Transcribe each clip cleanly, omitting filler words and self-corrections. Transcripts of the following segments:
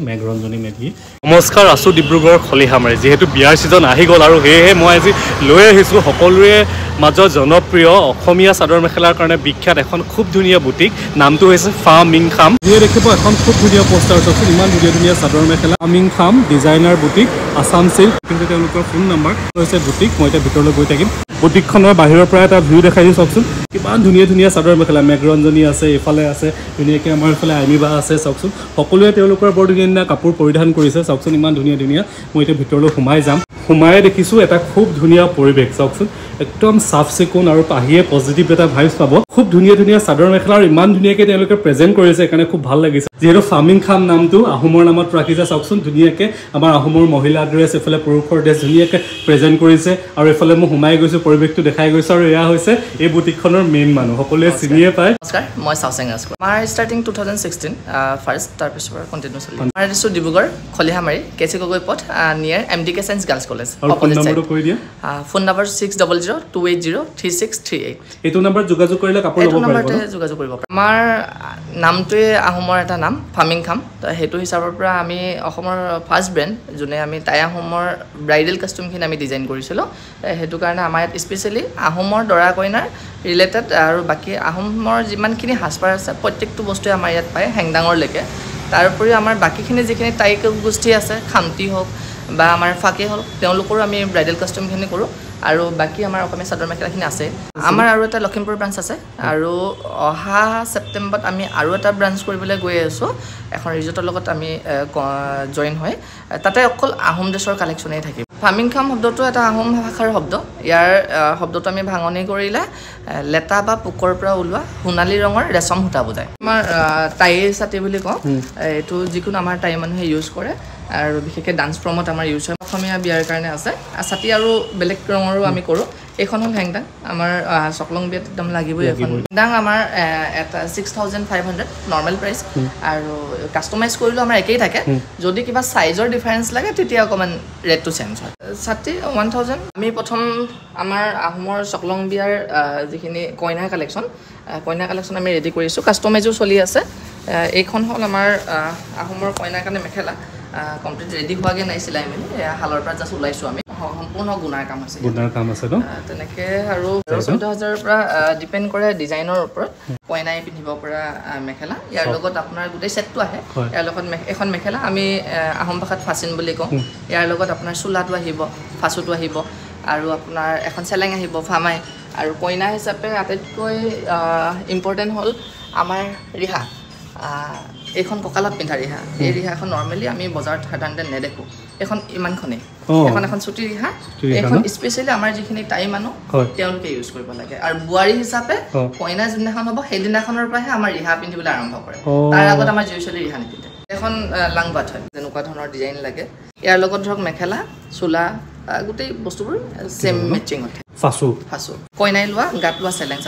মেঘৰঞ্জনী মেধি নমস্কাৰ আছো ডিব্ৰুগড় খলিহামাৰী যেহেতু বিয়াৰ সিজন আহি গল আৰু হেহে মই আজি লৈ আহিছো সকলোৰে মাজত জনপ্ৰিয় অসমীয়া চাদৰ মেখেলাৰ কাৰণে বিখ্যাত এখন খুব ধুনীয়া বুটিক নামটো হৈছে ফামিং খাম এই দেখিব এখন খুব ধুনীয়া পোষ্টাৰ আছে ইমান ধুনীয়া চাদৰ মেখেলা ফামিং খাম ডিজাইনাৰ বুটিক আসাম সিল্ক কিন্তু তেওঁলোকৰ ফোন নম্বৰ হৈছে বুটিক মই এটা ভিতৰলৈ গৈ থাকিম বুটিকখনৰ বাহিৰৰ পৰা এটা ভিউ দেখাই দিম চাওকচোন কিমান ধুনীয়া চাদৰ মেখেলা মেঘৰঞ্জনী আছে এফালে আছে ধুনীয়াকৈ আমাৰ এফালে আইমিবা আছে চাওকচোন সকলোৱে তেওঁলোকৰ বৰ ধুনীয়া কাপোৰ পৰিধান কৰিছে চাওকচোন ইমান ধুনীয়া মই এতিয়া ভিতৰলৈ সোমাই যাম সোমাই দেখিছো এটা খুব ধুনীয়া পৰিৱেশ চাওকচোন একদম সাফ চিকুণ আৰু আহিয়ে পজিটিভ এটা ভাইবছ পাব খুব ধুনীয়া চাদৰ মেখেলা আৰু ইমান ধুনীয়াকৈ তেওঁলোকে প্ৰেজেন্ট কৰিছে এখানে খুব ভাল লাগিছে যেহেতু ফামিং খাম নামটো আহোমৰ নামত ৰাখিছে চাওকচোন ধুনীয়াকৈ আমাৰ আহোমৰ মহিলা ড্ৰেছ এফালে পুৰুষৰ ড্ৰেছ ধুনীয়াকৈ প্ৰেজেন্ট কৰিছে আৰু এফালে মই সোমাই গৈছো পৰিৱেশটো দেখাই গৈছো আৰু এয়া হৈছে এই বুটিকখনৰ মেইন মানুহ সকলোৱে চিনিয়ে পায় নমস্কাৰ মই চাওচেং ৰাজকুমাৰ আমাৰ ষ্টাৰ্টিং 2016 ফাৰ্ষ্ট তাৰপিছৰ কন্টিনিউ চলি আমাৰ দিছো ডিব্ৰুগড় খলিহামাৰী কেচি গগৈ পথ নিয়াৰ MDK science girls college phone নম্বৰটো কৈ দিয়া ফোন নম্বৰ 6002803638 এইটো নম্বৰ যোগাযোগ কৰিলে কাপোৰ ল'ব পাৰিব নম্বৰতে যোগাযোগ কৰিব পাৰিব আমাৰ নামটোৱে আহোমৰ এটা নাম ফামিং খাম হেতু হিচাপৰ পৰা আমি অসমৰ ফাৰ্ষ্ট ব্ৰেণ্ড যোনে আমি টাই আহোমৰ ব্ৰাইডেল কাস্টমখিনি আমি ডিজাইন কৰিছিলোঁ হেতু কাৰণে আমাৰ ইয়াত স্পেশালি আহোমৰ দৰা কইনাৰ ৰিলেটেড আৰু বাকি আহোমৰ যিমানখিনি হাসপাৰ আছে প্ৰত্যেকটো বস্তুৱে আমাৰ ইয়াত পায় হেংদাঙৰলৈকে তাৰ উপৰিও আমাৰ বাকিখিনি যিখিনি টাই গোষ্ঠী আছে খামতি হওক বা আমাৰ ফাকে হওক তেওঁলোকৰো আমি ব্ৰাইডেল কাস্টমখিনি কৰোঁ আৰু বাকি আমাৰ অসমীয়া চাদৰ মেখেলাখিনি আছে আমাৰ আৰু এটা লখিমপুৰ ব্ৰাঞ্চ আছে আৰু অহা ছেপ্টেম্বৰত আমি আৰু এটা ব্ৰাঞ্চ কৰিবলৈ গৈ আছোঁ এখন ৰিজৰ্টৰ লগত আমি জইন হয় তাতে অকল আহোম ড্ৰেছৰ কালেকশ্যনেই থাকিব ফামিং খাম শব্দটো এটা আহোম ভাষাৰ শব্দ ইয়াৰ শব্দটো আমি ভাঙনি কৰিলে লেটা বা পোকৰ পৰা ওলোৱা সোণালী ৰঙৰ ৰেচম সূতা বুজায় আমাৰ টাই ছাতি বুলি কওঁ এইটো যিকোনো আমাৰ টাই মানুহে ইউজ কৰে আৰু বিশেষকৈ ডান্স ফৰ্মত আমাৰ ইউজ হয় অসমীয়া বিয়াৰ কাৰণে আছে ছাতি আৰু বেলেগ ৰঙৰো আমি কৰোঁ এইখন হ'ল হেংদাং আমাৰ চকলং বিয়াত একদম লাগিবই এখন হেংদাং আমাৰ এটা 6500 নৰ্মেল প্ৰাইচ আৰু কাষ্টমাইজ কৰিলেও আমাৰ একেই থাকে যদি কিবা চাইজৰ ডিফাৰেঞ্চ লাগে তেতিয়া অকণমান ৰেটটো চেঞ্জ হয় ছাতি 1000 আমি প্ৰথম আমাৰ আহোমৰ চকলং বিয়াৰ যিখিনি কইনাৰ কালেকশ্যন আমি ৰেডি কৰিছোঁ কাষ্টমাইজো চলি আছে এইখন হ'ল আমাৰ আহোমৰ কইনাৰ কাৰণে মেখেলা কমপ্লিট ৰেডি হোৱাগে নাই চিলাই মেলি হালৰ পৰা জাষ্ট ওলাইছোঁ আমি সম্পূৰ্ণ গুণাৰ কাম আছে ন তেনেকৈ আৰু 14000ৰ পৰা ডিপেণ্ড কৰে ডিজাইনৰ ওপৰত কইনাই পিন্ধিব পৰা মেখেলা ইয়াৰ লগত আপোনাৰ গোটেই ছেটটো আহে ইয়াৰ লগত এখন মেখেলা আমি আহোম ভাষাত ফাচিন বুলি কওঁ ইয়াৰ লগত আপোনাৰ চোলাটো আহিব ফাচুটো আহিব আৰু আপোনাৰ এখন চেলেং আহিব ফামাই আৰু কইনা হিচাপে আটাইতকৈ ইম্পৰ্টেণ্ট হ'ল আমাৰ ৰিহা এইখন কঁকালত পিন্ধা ৰিহা এই ৰিহাখন নৰ্মেলি আমি বজাৰত সাধাৰণতে নেদেখোঁ এখন ইমানখনেই এখন চুটি ৰিহা এইখন স্পেচিয়েলি আমাৰ যিখিনি টাই মানুহ তেওঁলোকে ইউজ কৰিব লাগে আৰু বোৱাৰী হিচাপে কইনা যোনদিনাখন হ'ব সেইদিনাখনৰ পৰাহে আমাৰ ৰিহা পিন্ধিবলৈ আৰম্ভ কৰে তাৰ আগত আমাৰ জীয়ৰী ছোৱালী ৰিহা নিপিন্ধে এখন লাংবাট হয় যেনেকুৱা ধৰণৰ ডিজাইন লাগে ইয়াৰ লগত ধৰক মেখেলা চোলা গোটেই বস্তুবোৰ সেম মেচিং হয় ফাচু কইনাই লোৱা গাত লোৱা চেলেং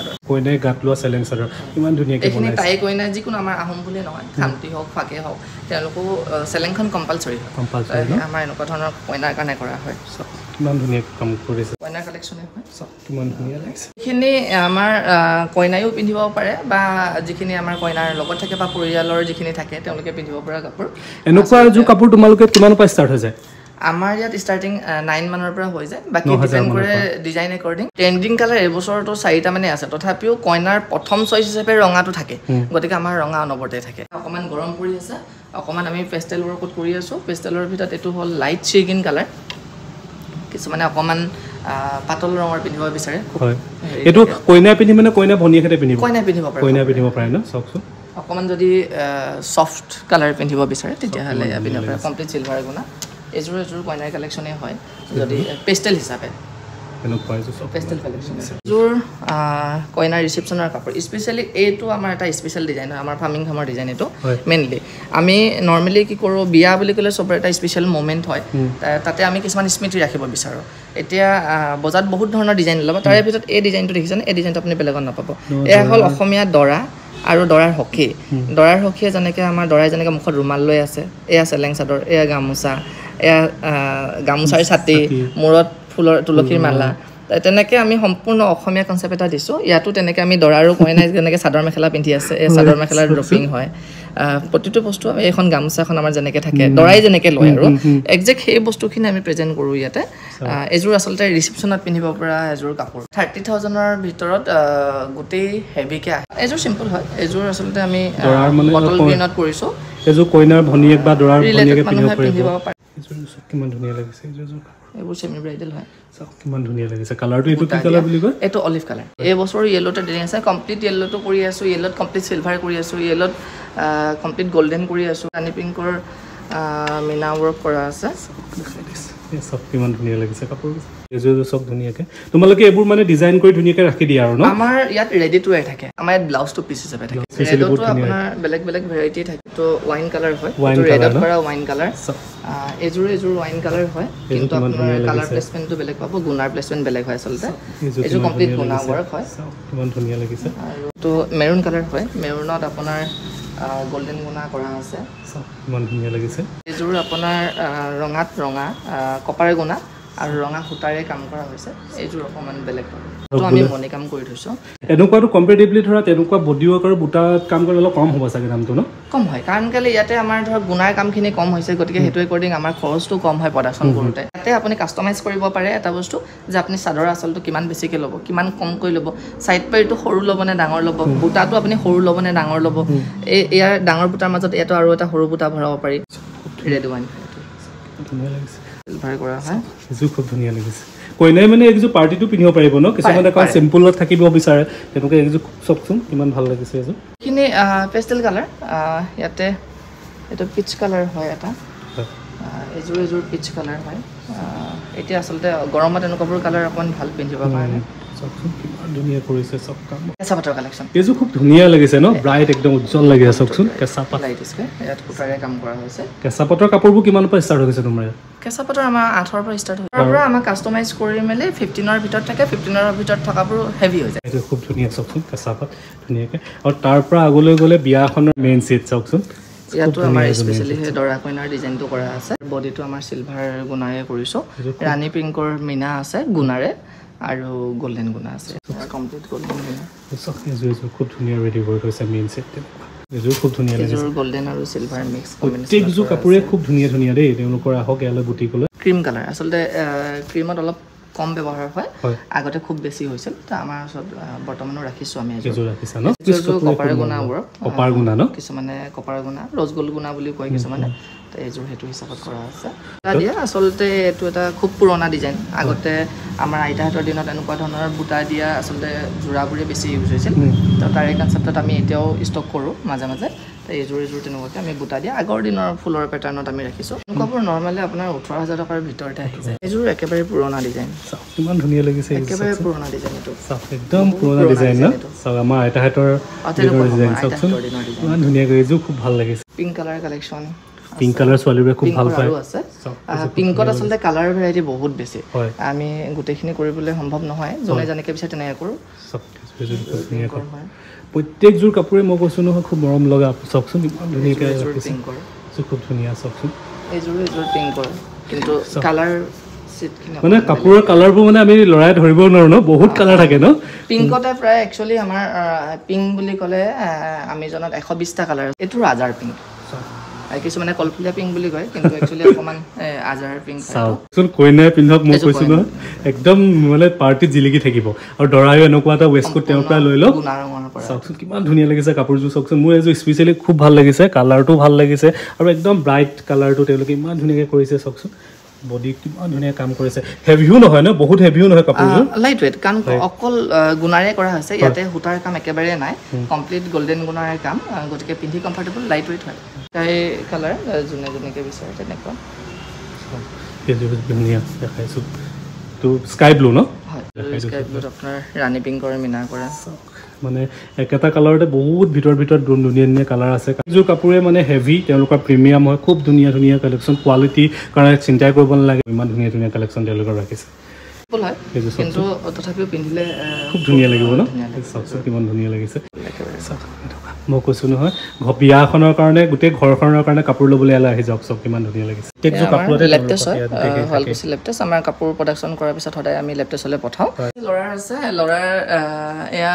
চাদৰ ইমান ধুনীয়াকৈ এইখিনি টাই কইনা যিকোনো আমাৰ আহোম বুলিয়ে নহয় খামতি হওক ফাকে হওক তেওঁলোকো চেলেংখন কম্পালচৰি হয় আমাৰ এনেকুৱা ধৰণৰ কইনাৰ কাৰণে কৰা হয় কিমান ধুনীয়া কাম কৰিছে কইনাৰ কালেকশ্যনে হয় কিমান ধুনীয়া লাগিছে এইখিনি আমাৰ কইনায়ো পিন্ধিব পাৰে বা যিখিনি আমাৰ কইনাৰ লগত থাকে বা পৰিয়ালৰ যিখিনি থাকে তেওঁলোকে পিন্ধিব পৰা কাপোৰ এনেকুৱা এযোৰ কাপোৰ তোমালোকে কিমানৰ পৰা ষ্টাৰ্ট হৈ যায় আমাৰ ইয়াত ষ্টাৰ্টিং 9 মানৰ পৰা হৈ যায় বাকি ডিপেণ্ড কৰে ডিজাইন একৰ্ডিং ট্ৰেন্ডিং কালাৰ এবছৰটো 4টা মানে আছে তথাপিও কইনাৰ প্ৰথম চইচ হিচাপে ৰঙাটো থাকে গতিকে আমাৰ ৰঙা অনবৰতে থাকে অকমান গৰম পৰি আছে অকমান আমি পেষ্টেল ৱৰ্কত কৰি আছো পেষ্টেলৰ ভিতৰত এটো হ'ল লাইট শ্বেগিন কালাৰ কিছুমানে অকমান পাতল ৰঙৰ পিন্ধিব বিচাৰে হয় এটো কইনা পিন্ধি মানে কইনা ভনিয়েখতে পিন্ধিব পিন্ধিব পাৰে ন চকচোন অকমান যদি সফট কালাৰ পিন্ধিব বিচাৰে তেতিয়া হলে পিন্ধিব পাৰে কমপ্লিট সিলভাৰ গুণা এজোৰ কইনাৰ কালেকশ্যনে হয় যদি পেষ্টেল হিচাপে পেষ্টেল কালেকশ্যন এজোৰ কইনাৰ ৰিচেপশ্যনৰ কাপোৰ স্পেচিয়েলি এইটো আমাৰ এটা স্পেচিয়েল ডিজাইন হয় আমাৰ ফামিং খামৰ ডিজাইন এইটো মেইনলি আমি নৰ্মেলি কি কৰোঁ বিয়া বুলি ক'লে চবৰে এটা স্পেচিয়েল মুমেণ্ট হয় তাতে আমি কিছুমান স্মৃতি ৰাখিব বিচাৰোঁ এতিয়া বজাৰত বহুত ধৰণৰ ডিজাইন ওলাব তাৰে ভিতৰত এই ডিজাইনটো দেখিছেনে এই ডিজাইনটো আপুনি বেলেগত নাপাব এয়া হ'ল অসমীয়া দৰা আৰু দৰাৰ সখীয়ে যেনেকৈ আমাৰ দৰাই যেনেকৈ মুখত ৰুমাল লৈ আছে এয়া চেলেং চাদৰ এয়া গামোচা এয়া গামোচাৰ ছাতি মূৰত ফুলৰ তুলসীৰ মালা তেনেকৈ আমি সম্পূৰ্ণ অসমীয়া কনচেপ্ট এটা দিছোঁ ইয়াতো তেনেকৈ আমি দৰা আৰু কইনাই যেনেকৈ চাদৰ মেখেলা পিন্ধি আছে এই চাদৰ মেখেলাৰ ড্ৰপিং হয় প্ৰতিটো বস্তু আমি এখন গামোচাখন আমাৰ যেনেকৈ থাকে দৰাই যেনেকৈ লয় আৰু একজেক্ট সেই বস্তুখিনি আমি প্ৰেজেণ্ট কৰোঁ ইয়াতে এযোৰ আচলতে ৰিচিপশ্যনত পিন্ধিব পৰা এযোৰ কাপোৰ 30,000ৰ ভিতৰত গোটেই হেভিকৈ আহে এযোৰ চিম্পল হয় এযোৰ আচলতে আমি বটল গ্ৰীণত কৰিছোঁ এযোৰ কইনাৰ ভনীয়েক বা দৰাৰ ভনীয়েকে পিন্ধিব পাৰে কিমান ধুনীয়া লাগিছে এযোৰ এইবোৰ চেমি ব্ৰাইডেল হয় কিমান ধুনীয়া লাগিছে কালাৰটো এইটো কি কালাৰ বুলি কয় এইটো অলিভ কালাৰ এই বছৰ য়েল্লোতে ডিজাইন আছে কমপ্লিট য়েল্লোটো কৰি আছোঁ য়েল্লোত কমপ্লিট চিলভাৰ কৰি আছোঁ য়েল্লোত কমপ্লিট গল্ডেন কৰি আছোঁ ৰাণী পিংকৰ মিনা ৱৰ্ক কৰা আছে চব কিমান ধুনীয়া লাগিছে কাপোৰ এযোৰ চব ধুনীয়াকৈ তোমালোকে এইবোৰ মানে ডিজাইন কৰি ধুনীয়াকৈ ৰাখি দিয়া আৰু ন আমাৰ ইয়াত ৰেডি টু ৱেৰ থাকে আমাৰ ইয়াত ব্লাউজটো পিচ হিচাপে থাকে ৰেডতো আপোনাৰ বেলেগ বেলেগ ভেৰাইটি থাকে তো ৱাইন কালাৰ হয় ৰেডত কৰা ৱাইন কালাৰ এযোৰ ৱাইন কালাৰ হয় কিন্তু আপোনাৰ কালাৰ প্লেচমেণ্টটো বেলেগ পাব গুণাৰ প্লেচমেণ্ট বেলেগ হয় আচলতে এযোৰ কমপ্লিট গুণা ৱৰ্ক হয় কিমান ধুনীয়া লাগিছে আৰু তো মেৰুন কালাৰ হয় মেৰুনত আপোনাৰ গোল্ডেন গুণা কৰা আছে কিমান ধুনীয়া লাগিছে এযোৰ আপোনাৰ ৰঙাত ৰঙা কপাৰ গুণা আৰু ৰঙা সূতাৰে কাম কৰা হৈছে এইযোৰ অকণমান বেলেগ হয় তো আমি মণি কাম কৰি থৈছোঁ এনেকুৱাটো কম্পেৰেটিভলি ধৰা তেনেকুৱা বডি ৱৰ্ক আৰু বুটা কাম কৰিলে অলপ কম হ'ব চাগে দামটো ন কম হয় কাৰণ কেলৈ ইয়াতে আমাৰ ধৰক গুণাৰ কামখিনি কম হৈছে গতিকে সেইটো একৰ্ডিং আমাৰ খৰচটো কম হয় প্ৰডাকশ্যন কৰোঁতে ইয়াতে আপুনি কাষ্টমাইজ কৰিব পাৰে এটা বস্তু যে আপুনি চাদৰ আচলটো কিমান বেছিকৈ ল'ব কিমান কমকৈ ল'ব ছাইড পাৰিটো সৰু ল'ব নে ডাঙৰ ল'ব বুটাটো আপুনি সৰু ল'ব নে ডাঙৰ ল'ব ইয়াৰ ডাঙৰ বুটাৰ মাজত ইয়াতো আৰু এটা সৰু বুটা ভৰাব পাৰি ৰেড ৱাইন ধুনীয়া লাগিছে চিলভাৰ কৰা হয় এযোৰ খুব ধুনীয়া লাগিছে কইনাই মানে এইযোৰ পাৰ্টিটো পিন্ধিব পাৰিব ন কিছুমানে কাৰণ চিম্পুলত থাকিব বিচাৰে তেনেকৈ এইযোৰ চাওকচোন কিমান ভাল লাগিছে এইযোৰ এইখিনি পেষ্টেল কালাৰ ইয়াতে এইটো পিচ কালাৰ হয় এটা এযোৰ পিচ কালাৰ হয় এতিয়া আচলতে গৰমত এনেকুৱাবোৰ কালাৰ অকণমান ভাল পিন্ধিব কাৰণে চাওকচোন কিমান ধুনীয়া কৰিছে চব কাম কেঁচা পাতৰ কালেকশ্যন এইযোৰ খুব ধুনীয়া লাগিছে ন ব্ৰাইট একদম উজ্জ্বল লাগিছে চাওকচোন কেঁচা পাত ইয়াত সূতাৰে কাম কৰা হৈছে কেঁচা পাতৰ কাপোৰবোৰ কিমানৰ পৰা ষ্টাৰ্ট হৈ গৈছে তোমাৰ কেঁচা পাতৰ আমাৰ 8ৰ পৰা ষ্টাৰ্ট হয় তাৰ পৰা আমাক কাষ্টমাইজ কৰি মেলি 15ৰ ভিতৰত থাকে 15ৰ ভিতৰত থকাবোৰ হেভি হৈ যায় এইটো খুব ধুনীয়া চাওকচোন কেঁচা পাত ধুনীয়াকৈ আৰু তাৰ পৰা আগলৈ গ'লে বিয়াখনৰ মেইন ছেট চাওকচোন ইয়াতো আমাৰ স্পেচিয়েলি সেই দৰা কইনাৰ ডিজাইনটো কৰা আছে বডিটো আমাৰ চিলভাৰ গুণাৰে কৰিছোঁ ৰাণী পিংকৰ মিনা আছে গুণাৰে আৰু গোল্ডেন গুণা আছে কমপ্লিট গোল্ডেন গুণা এযোৰ খুব ধুনীয়া ৰেডি কৰি থৈছে মেইন ছেট এযোৰ খুব ধুনীয়া লাগিছে এযোৰ গোল্ডেন আৰু চিলভাৰ মিক্স প্ৰত্যেকযোৰ কাপোৰে খুব ধুনীয়া ধুনীয়া দেই তেওঁলোকৰ আহক ইয়ালৈ বুটিকলৈ ক্ৰীম কালাৰ আচলতে ক্ৰীমত অলপ কম ব্যৱহাৰ হয় আগতে খুব বেছি হৈছিল তো আমাৰ ওচৰত বৰ্তমানো ৰাখিছোঁ আমি এযোৰ ৰাখিছা ন কপাৰ গুণাবোৰ কপাৰ গুণা ন কিছুমানে কপাৰ গুণা ৰসগোল গুণা বুলি কয় কিছুমানে তো এইযোৰ সেইটো হিচাপত কৰা আছে দিয়া আচলতে এইটো এটা খুব পুৰণা ডিজাইন আগতে আমাৰ আইতাহঁতৰ দিনত এনেকুৱা ধৰণৰ বুটা দিয়া আচলতে যোৰাবোৰে বেছি ইউজ হৈছিল তো তাৰে কনচেপ্টত আমি এতিয়াও ষ্টক কৰোঁ মাজে মাজে তো এইযোৰ তেনেকুৱাকৈ আমি বুটা দিয়া আগৰ দিনৰ ফুলৰ পেটাৰ্ণত আমি ৰাখিছোঁ এনেকুৱাবোৰ নৰ্মেলি আপোনাৰ 18,000 টকাৰ ভিতৰতে আহি যায় এইযোৰ একেবাৰে পুৰণা ডিজাইন কিমান ধুনীয়া লাগিছে একেবাৰে পুৰণা ডিজাইন এইটো একদম পুৰণা ডিজাইন ন চাওক আমাৰ আইতাহঁতৰ ডিজাইন চাওকচোন ইমান ধুনীয়াকৈ এইযোৰ খুব ভাল লাগিছে pink colour collection pink colour ছোৱালীবোৰে খুব ভাল পায় পিংকত আচলতে কালাৰ ভেৰাইটি বহুত বেছি আমি গোটেইখিনি কৰিবলৈ সম্ভৱ নহয় যোনে যেনেকৈ বিচাৰে তেনেকৈ কৰোঁ প্ৰত্যেকযোৰ কাপোৰে মই কৈছোঁ নহয় খুব মৰম লগা চাওকচোন ইমান ধুনীয়াকৈ খুব ধুনীয়া চাওকচোন এইযোৰ পিংকৰ কিন্তু কালাৰ মানে কাপোৰৰ কালাৰবোৰ মানে আমি লৰাই ধৰিব নোৱাৰোঁ ন বহুত কালাৰ থাকে ন পিংকতে প্ৰায় একচুৱেলি আমাৰ পিংক বুলি ক'লে আমি জনাত 120টা কালাৰ এইটো আজাৰ পিংক কিছুমানে কলফুলীয়া পিংক বুলি কয় কিন্তু একচুৱেলি অকণমান আজাৰ পিংক চাওকচোন কইনাই পিন্ধক মই কৈছোঁ নহয় একদম মানে পাৰ্টিত জিলিকি থাকিব আৰু দৰায়ো এনেকুৱা এটা ৱেষ্টকোট তেওঁৰ পৰা লৈ লওক চাওকচোন কিমান ধুনীয়া লাগিছে কাপোৰযোৰ চাওকচোন মোৰ এযোৰ স্পেচিয়েলি খুব ভাল লাগিছে কালাৰটো ভাল লাগিছে আৰু একদম ব্ৰাইট কালাৰটো তেওঁলোকে ইমান ধুনীয়াকৈ কৰিছে চাওকচোন বডি কিমান ধুনীয়া কাম কৰিছে হেভিও নহয় ন বহুত হেভিও নহয় কাপোৰযোৰ লাইট ৱেইট কাৰণ অকল গুণাৰে কৰা হৈছে ইয়াতে সূতাৰ কাম একেবাৰে নাই কমপ্লিট গোল্ডেন গুণাৰে কাম গতিকে পিন্ধি কমফৰ্টেবল লাইট ৱেইট হয় তাই কালাৰ যোনে যেনেকৈ বিচাৰে তেনেকুৱা ধুনীয়া দেখাইছোঁ তো স্কাই ব্লু ন হয় স্কাই ব্লুত আপোনাৰ ৰাণী পিংকৰ মিনা কৰা মানে একেটা কালাৰতে বহুত ভিতৰত ধুনীয়া ধুনীয়া কালাৰ আছে এইযোৰ কাপোৰে মানে হেভি তেওঁলোকৰ প্ৰিমিয়াম হয় খুব ধুনীয়া ধুনীয়া কালেকশ্যন কোৱালিটিৰ কাৰণে চিন্তাই কৰিব নালাগে ইমান ধুনীয়া ধুনীয়া কালেকশ্যন তেওঁলোকৰ ৰাখিছে কিন্তু তথাপিও পিন্ধিলে খুব ধুনীয়া লাগিব ন চাওকচোন কিমান ধুনীয়া লাগিছে মই কৈছোঁ নহয় বিয়াখনৰ কাৰণে গোটেই ঘৰখনৰ কাৰণে কাপোৰ ল'বলৈ ইয়ালৈ আহি যাওক চব কিমান ধুনীয়া লাগিছে প্ৰত্যেকযোৰ কাপোৰতে লেপটেছ হয় শুৱালকুছি লেপটেছ আমাৰ কাপোৰ প্ৰডাকশ্যন কৰাৰ পিছত সদায় আমি লেপটেছলৈ পঠাওঁ ল'ৰাৰ আছে ল'ৰাৰ এয়া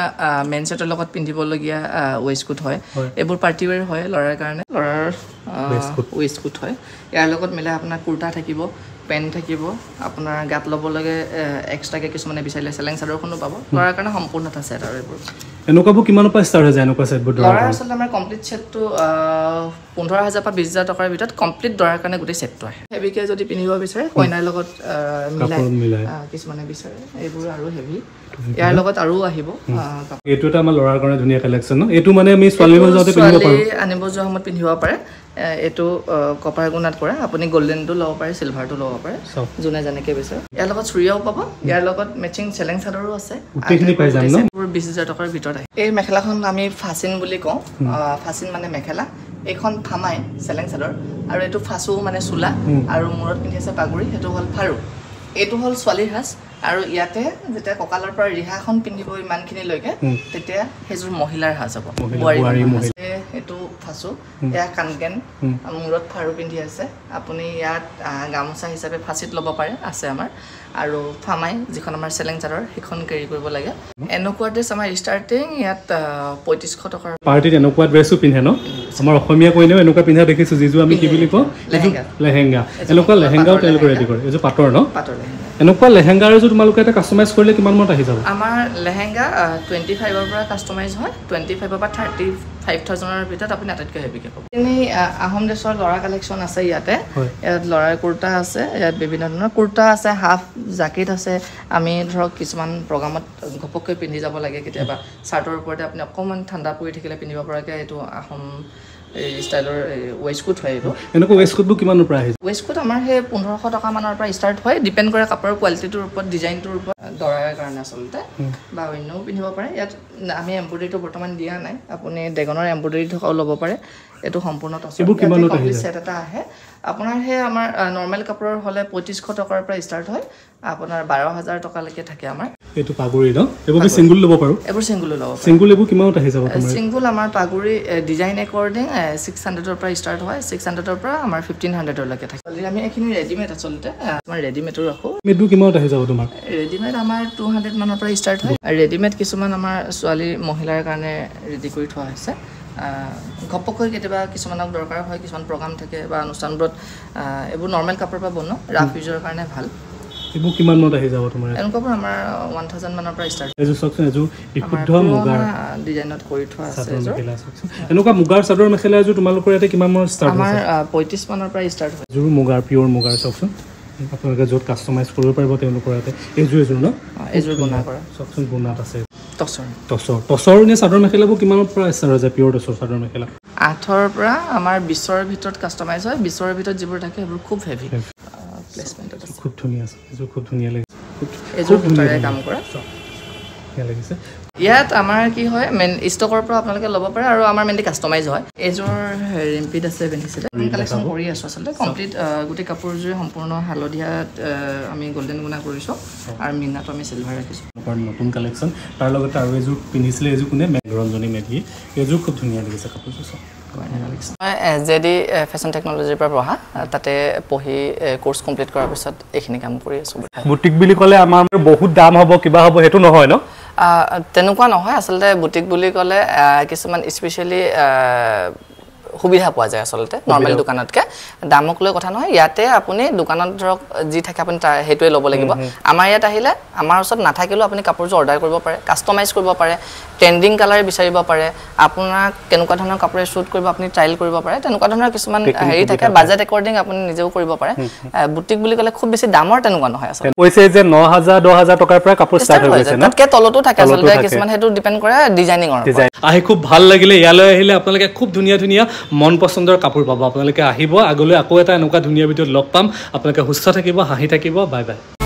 মেইন ছেটৰ লগত পিন্ধিবলগীয়া ৱেষ্টকোট হয় এইবোৰ পাৰ্টি ৱেৰ হয় ল'ৰাৰ কাৰণে ল'ৰাৰ ৱেষ্টকোট হয় ইয়াৰ লগত মিলাই আপোনাৰ কুৰ্তা থাকিব পেণ্ট থাকিব আপোনাৰ গাত ল'বলগীয়া এক্সট্ৰাকৈ কিছুমানে বিচাৰিলে চেলেং চাদৰখনো পাব ল'ৰাৰ কাৰণে সম্পূৰ্ণ এটা ছেট আৰু এইবোৰ এনেকুৱাবোৰ কিমানৰ পৰা ষ্টাৰ্ট হৈ যায় এনেকুৱা ছেটবোৰ ল'ৰাৰ আচলতে আমাৰ কমপ্লিট ছেটটো 15,000 পৰা 20,000 টকাৰ ভিতৰত কমপ্লিট দৰাৰ কাৰণে গোটেই ছেটটো আহে হেভিকৈ যদি পিন্ধিব বিচাৰে কইনাৰ লগত মিলাই কিছুমানে বিচাৰে এইবোৰ আৰু হেভি ইয়াৰ লগত আৰু আহিব এইটো এটা আমাৰ ল'ৰাৰ কাৰণে ধুনীয়া কালেকশ্যন ন এইটো মানে আমি ছোৱালী যাওঁতে পিন্ধিব পাৰোঁ আনিব যোৱা সময়ত পিন্ধিব পাৰে এইটো কপাৰ গুণাত কৰে আপুনি গল্ডেনটো ল'ব পাৰে চিলভাৰটো ল'ব পাৰে যোনে যেনেকৈ বিচাৰে ইয়াৰ লগত চুৰিয়াও পাব ইয়াৰ লগত মেচিং চেলেং চাদৰো আছে 20,000 টকাৰ ভিতৰত আহে এই মেখেলাখন আমি ফাচিন বুলি কওঁ ফাচিন মানে মেখেলা এইখন ফামাই চেলেং চাদৰ আৰু এইটো ফাচু মানে চোলা আৰু মূৰত পিন্ধি আছে পাগুৰি সেইটো হ'ল ফাৰু এইটো হ'ল ছোৱালীৰ সাজ আৰু ইয়াতে যেতিয়া কঁকালৰ পৰা ৰিহাখন পিন্ধিব ইমানখিনিলৈকে তেতিয়া সেইযোৰ মহিলাৰ সাজ হ'ব এইটো ফাচু এয়া কাণকেন মূৰত ফাৰু পিন্ধি আছে আপুনি ইয়াত গামোচা হিচাপে ফাঁচিত ল'ব পাৰে আছে আমাৰ আৰু ফামাই যিখন আমাৰ চেলেং চাদৰ সেইখন কেৰি কৰিব লাগে এনেকুৱা ড্ৰেছ আমাৰ ষ্টাৰ্টিং ইয়াত 3500 টকাৰ পাৰ্টিত এনেকুৱা ড্ৰেছো পিন্ধে ন আমাৰ অসমীয়া কইনাও এনেকুৱা পিন্ধা দেখিছোঁ যিযোৰ আমি কি বুলি কওঁ লেহেংগা এনেকুৱা লেহেংগাও তেওঁলোকে ৰেডি কৰে এইযোৰ পাটৰ ন পাটৰ লেহেংগা এনেকুৱা লেহেংগাৰ যদি তোমালোকে এটা কাষ্টমাইজ কৰিলে কিমান মত আহি যাব আমাৰ লেহেংগা 25ৰ পৰা কাষ্টমাইজ হয় 25ৰ পৰা 35,000ৰ ভিতৰত আপুনি আটাইতকৈ হেভিকৈ পাব এনেই আহোম ড্ৰেছৰ ল'ৰা কালেকশ্যন আছে ইয়াতে ইয়াত ল'ৰাৰ কুৰ্তা আছে ইয়াত বিভিন্ন ধৰণৰ কুৰ্তা আছে হাফ জাকেট আছে আমি ধৰক কিছুমান প্ৰগ্ৰামত ঘপককৈ পিন্ধি যাব লাগে কেতিয়াবা চাৰ্টৰ ওপৰতে আপুনি অকণমান ঠাণ্ডা পৰি থাকিলে পিন্ধিব পৰাকৈ এইটো আহোম ষ্টাইলৰ ৱেষ্টকোট হয় এইটো এনেকুৱা ৱেষ্টকোটবোৰ কিমানৰ পৰা আহিছে ৱেষ্টকোট আমাৰ সেই 1500 টকা মানৰ পৰা ষ্টাৰ্ট হয় ডিপেণ্ড কৰে কাপোৰৰ কোৱালিটিটোৰ ওপৰত ডিজাইনটোৰ ওপৰত দৰাৰ কাৰণে আচলতে বা অন্যও পিন্ধিব পাৰে ইয়াত আমি এম্ব্ৰইডাৰীটো বৰ্তমান দিয়া নাই আপুনি ড্ৰেগনৰ এম্ব্ৰইডাৰী থকাও ল'ব পাৰে এইটো সম্পূৰ্ণ কমপ্লিট ছেট এটা আহে আপোনাৰ সেই আমাৰ নৰ্মেল কাপোৰৰ হ'লে 3500 টকাৰ পৰা ষ্টাৰ্ট হয় আপোনাৰ 12,000 টকালৈকে থাকে আমাৰ এইটো পাগুৰি ন এইবোৰ চিংগুল ল'ব পাৰোঁ এইবোৰ চিংগুলো ল'ব চিংগুল এইবোৰ কিমানত আহি যাব তোমাৰ চিংগুল আমাৰ পাগুৰি ডিজাইন একৰ্ডিং 600ৰ পৰা ষ্টাৰ্ট হয় 600ৰ পৰা আমাৰ 1500লৈকে থাকে আমি এইখিনি ৰেডিমেড আচলতে আমাৰ ৰেডিমেডো ৰাখোঁ ৰেডিমেডবোৰ কিমানত আহি যাব তোমাৰ ৰেডিমেড আমাৰ 200 মানৰ পৰা ষ্টাৰ্ট হয় ৰেডিমেড কিছুমান আমাৰ ছোৱালী মহিলাৰ কাৰণে ৰেডি কৰি থোৱা হৈছে ঘপককৈ কেতিয়াবা কিছুমানক দৰকাৰ হয় কিছুমান প্ৰগ্ৰাম থাকে বা অনুষ্ঠানবোৰত এইবোৰ নৰ্মেল কাপোৰৰ পৰা বনোৱা ৰাফ ইউজৰ কাৰণে ভাল এইবোৰ কিমান মত আহি যাব তোমাৰ এনেকুৱাবোৰ আমাৰ 1000 মানৰ পৰা ষ্টাৰ্ট এইযোৰ চাওকচোন এইযোৰ বিশুদ্ধ মুগাৰ ডিজাইনত কৰি থোৱা আছে এনেকুৱা মুগাৰ চাদৰ মেখেলা এযোৰ তোমালোকৰ ইয়াতে কিমান মত ষ্টাৰ্ট আমাৰ 35 মানৰ পৰা ষ্টাৰ্ট হয় এযোৰ মুগাৰ পিয়'ৰ মুগাৰ চাওকচোন আপোনালোকে য'ত কাষ্টমাইজ কৰিব পাৰিব তেওঁলোকৰ ইয়াতে এইযোৰ ন এইযোৰ গুণা কৰা চাওকচোন গুণাত আছে টচৰ নে চাদৰ মেখেলাবোৰ কিমানৰ পৰা ষ্টাৰ্ট হৈ যায় পিয়'ৰ টচৰ চাদৰ মেখেলা 8ৰ পৰা আমাৰ 20ৰ ভিতৰত কাষ্টমাইজ হয় 20ৰ ভিতৰত যিবোৰ থাকে সেইবোৰ খুব হেভি প্লেচমেণ্ট খুব ধুনীয়া আছে এইযোৰ খুব ধুনীয়া লাগিছে এইযোৰ ধুনীয়া কাম কৰা ধুনীয়া লাগিছে ইয়াত আমাৰ কি হয় মেইন ষ্টকৰ পৰা আপোনালোকে ল'ব পাৰে আৰু আমাৰ মেইনলি কাষ্টমাইজ হয় এইযোৰ ৰিম্পিড আছে পিন্ধিছিলে কালেকশ্যন কৰি আছোঁ আচলতে কমপ্লিট গোটেই কাপোৰযোৰে সম্পূৰ্ণ হালধীয়াত আমি গল্ডেন গুণা কৰিছোঁ আৰু মিনাটো আমি চিলভাৰ ৰাখিছোঁ নতুন কালেকশ্যন তাৰ লগতে আৰু এযোৰ পিন্ধিছিলে এইযোৰ কোনে মেঘৰঞ্জনী মেধি এইযোৰ খুব ধুনীয়া লাগিছে কাপোৰযোৰ মই JD ফেশ্বন টেকন'লজিৰ পৰা পঢ়া তাতে পঢ়ি কোৰ্চ কমপ্লিট কৰাৰ পিছত এইখিনি কাম কৰি আছোঁ বুটিক বুলি ক'লে আমাৰ বহুত দাম হ'ব কিবা হ'ব সেইটো নহয় ন তেনেকুৱা নহয় আচলতে বুটিক বুলি ক'লে কিছুমান স্পেচিয়েলি সুবিধা পোৱা যায় আচলতে নৰ্মেল দোকানতকৈ দামক লৈ কথা নহয় ইয়াতে আপুনি দোকানত ধৰক যি থাকে আপুনি সেইটোৱে ল'ব লাগিব আমাৰ ইয়াত আহিলে আমাৰ ওচৰত নাথাকিলেও আপুনি কাপোৰযোৰ অৰ্ডাৰ কৰিব পাৰে কাষ্টমাইজ কৰিব পাৰে ট্ৰেণ্ডিং কালাৰ বিচাৰিব পাৰে আপোনাক কেনেকুৱা ধৰণৰ কাপোৰে শ্বুট কৰিব আপুনি ট্ৰাইল কৰিব পাৰে তেনেকুৱা ধৰণৰ কিছুমান হেৰি থাকে বাজেট একৰ্ডিং আপুনি নিজেও কৰিব পাৰে বুটিক বুলি ক'লে খুব বেছি দামৰ তেনেকুৱা নহয় আচলতে কৈছে যে 9,000-10,000 টকাৰ পৰা কাপোৰ ষ্টাৰ্ট হৈ গৈছে তাতকৈ তলতো থাকে আচলতে কিছুমান সেইটো ডিপেণ্ড কৰে ডিজাইনিঙৰ আহি খুব ভাল লাগিলে ইয়ালৈ আহিলে আপোনালোকে খুব ধুনীয়া ধুনীয়া মন পচন্দৰ কাপোৰ পাব আপোনালোকে আহিব আগলৈ আকৌ এটা এনেকুৱা ধুনীয়া ভিডিঅ'ত লগ পাম আপোনালোকে সুস্থ থাকিব হাঁহি থাকিব বাই বাই